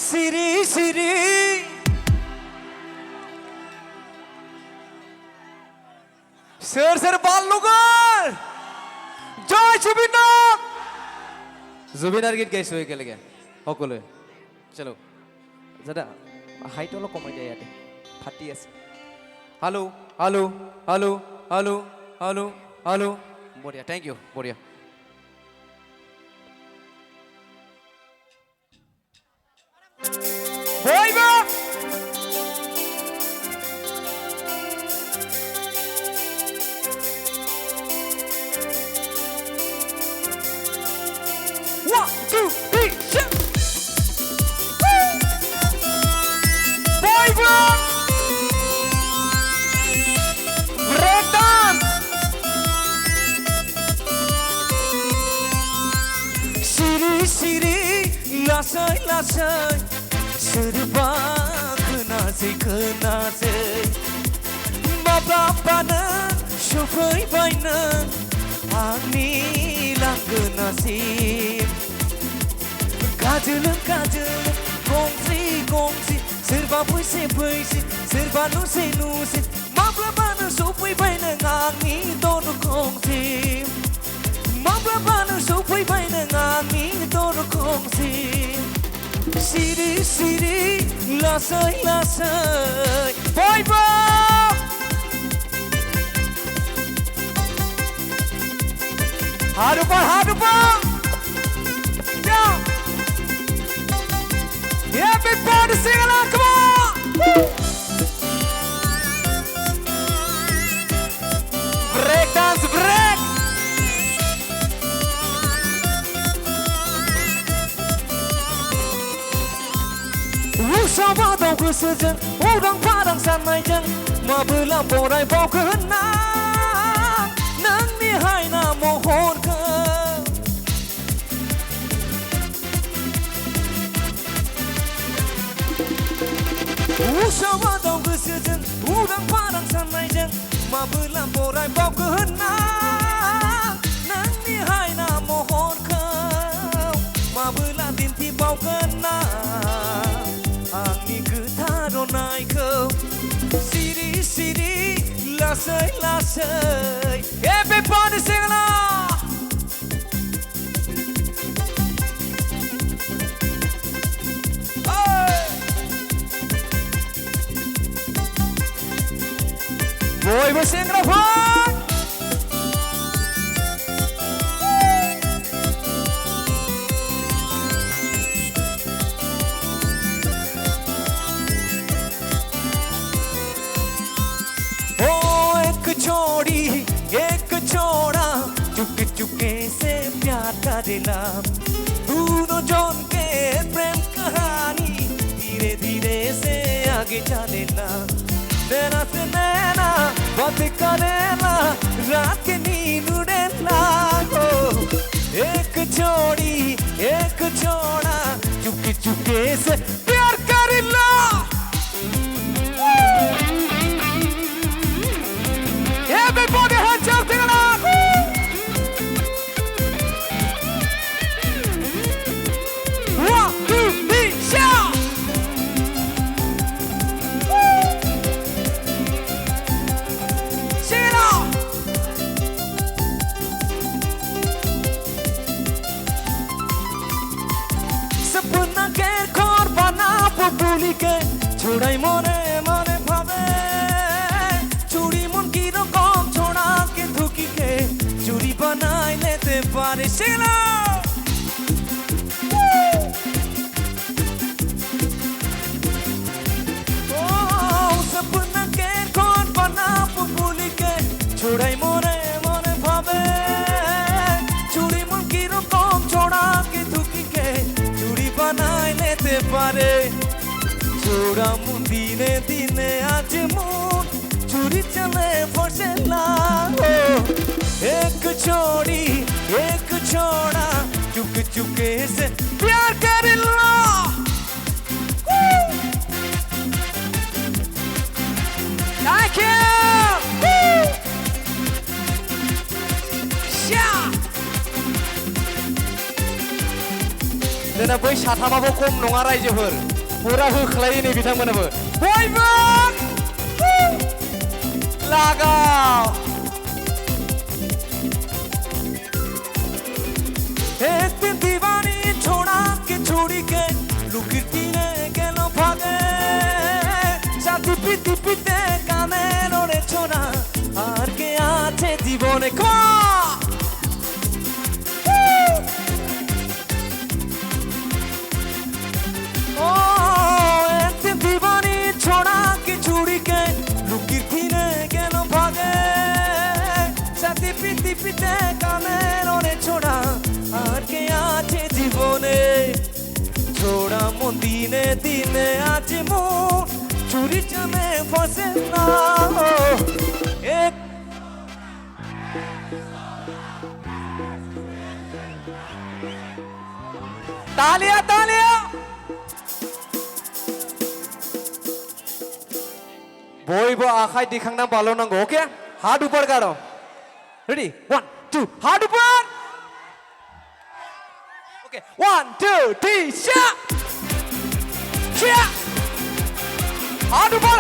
सिरि सिरि सोर सोर बाल्लुगोर जय जुबिनार गीत गाइছো একেলগে সকলোৱে চলো দাদা হাইট অলপ কমাই দিয়া ইয়াতে ফাটি আছে hello hello hello hello hello hello বঢ়িয়া থ্যাংক ইউ বঢ়িয়া বইবা Lasai lasai serba kenasai kenasai Mabapana syufai baina Ani langgenasi Kajel kajel gongsi gongsi serba puisi puisi serba nusi nusi Mabapana syufai baina Ani tonu gongsi Mabapana syufai baina Ani tonu gongsi Siri siri lasai lasai boy boy harupa yeah everybody sing along come on break dance break Sama tau kesejen, udang padang sanai jeng Mabelah borai bau kehenang Nang nihai na mohon ke Sama tau kesejen, udang padang sanai jeng Mabelah borai bau kehenang Nang nihai na mohon ke Mabelah tinti bau kenang Angni getaro naikau Siri siri lasai lasai Everybody sing along Boy bersengrafan छोड़ी एक छोड़ा चुपके चुपके से प्यार करेला दोनों जन के प्रेम कहानी धीरे धीरे से आगे चलेला नैना से नैना बात करेला रात के नींद उड़ेला हो एक छोड़ी एक छोड़ा चुपके चुपके से प्यार करेला Everybody hands up, sing along! One, two, three, shout! Sing along! Sapna ke korban aap bhuli ke chhodai mone mone bhabe churi mon ki rokom chhoda ke dhuki ke churi banai lete pare sila oh sapna ke korban aap bhuli ke chhodai mone mone bhabe churi mon ki rokom chhoda ke dhuki ke churi banai lete pare chora mon dine dine aaj mon चूरी चले फसेला एक छोड़ी एक छोड़ा चुप चुपके से प्यार करेला Thank you Dena बै साथामाबो खम नङा रायजोफोर पूरा होख्लायो नै बिथांमोनाबो बयबो लागाव एक दिन दीवानी छोड़ा के छोड़ी के लुकिरती ने गेलो भागे साथी पीती पीते काने रोड़े छोड़ा আর কে আছে জীবনে ও একদিন দিবানি ছোড়া কি চুড়িকে লুকিয়ে ফিরে গেল ভাগে সাথে পিতি পিতে কানের ওরে ছোড়া আর কে আছে জীবনে ছোড়া মন দিনে দিনে আজ মন চুরি জানে ফসে না এক तालियां तालियां बयबो आखाइ दिखांना बाल' नांगौ ओके हाथ ऊपर करो रेडी 1 2 हाथ ऊपर ओके 1 2 3 शा शा हाथ ऊपर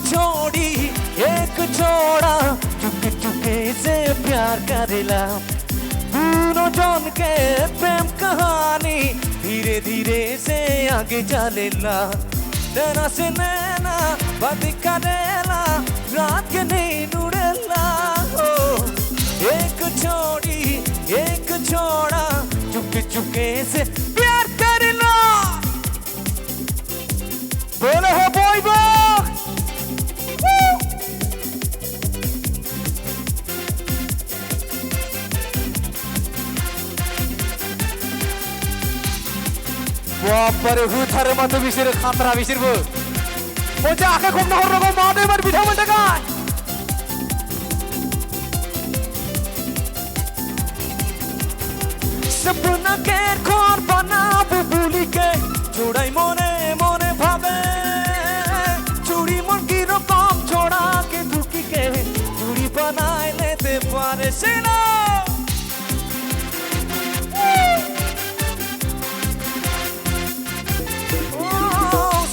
छोड़ी एक छोड़ा चुपके चुपके से प्यार करेला दोनों जन के प्रेम कहानी धीरे धीरे से आगे चलेला नैना से नैना बात करेला रात के नहीं नुड़ेला एक छोड़ी एक छोड़ा चुपके चुपके से प्यार करेला बोलो हो बॉय बॉय बापरे हुथारो माथो बिसोरो खाथ्रा बिसोरबो अजा आखाइ खमना हरनांगौ मानो एबार बिथांमोन थाखाय सपना के घर बनाबो भूली के छोड़ाई मने मने भावे चूड़ी मन की रकम छोड़ा के धुकी के चूड़ी बनाए लेते पारे से ना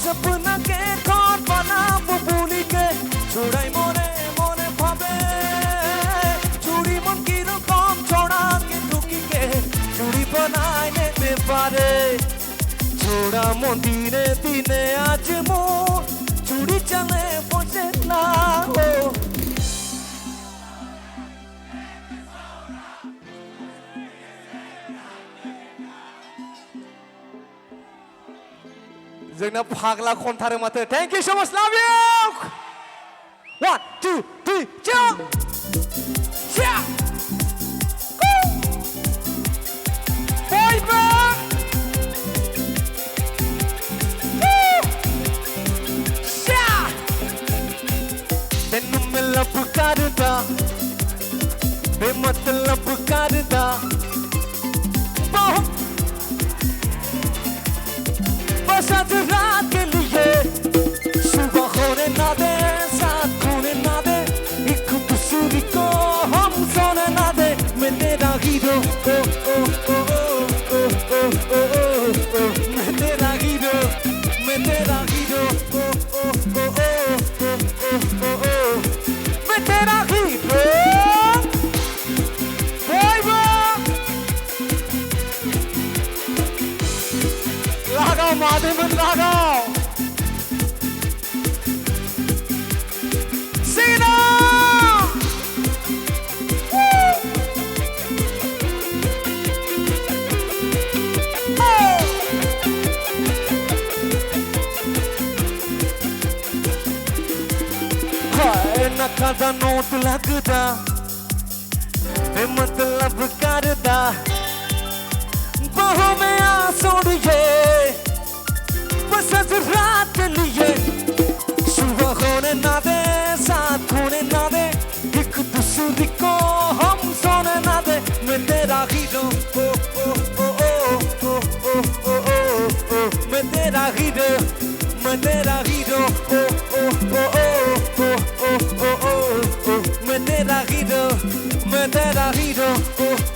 सपना के घर बनाबो भूली के छोड़ाई मने मने भावे चूड़ी मन की रकम छोड़ा के धुकी के चूड़ी बनाए लेते पारे छोड़ा मन दिने दिने आज मोर चूड़ी चले बसे ना हो जोंना फाग्ला खनथारो माथो thank you so much love you 1 2 3 जा जा बॉय बॉय शा तेनू मैं लब करदा बेमतलब करदा बस आज रात के लिए सुबह होने ना दे साथ होने ना दे एक दूसरे को हम सोने ना दे मैं तेरा हीरो ओ ओ ओ ओ ओ ओ ओ मैं तेरा हीरो मैं तेरा हीरो ओ ओ ओ ओ ओ ओ मैं तेरा हीरो लगाओ माधेमन लगाओ सीना हाय नका दा नोट लगदा बेमतलब करदा बाहों में आ सोड़िए बस आज रात के लिए सुबह होने ना दे साथ होने ना दे एक दूसरे को हम सोने ना दे मैं तेरा हीरो ओ ओ ओ ओ ओ ओ ओ ओ मैं तेरा हीरो मैं तेरा हीरो ओ ओ ओ ओ ओ ओ ओ ओ मैं मैं तेरा हीरो ओ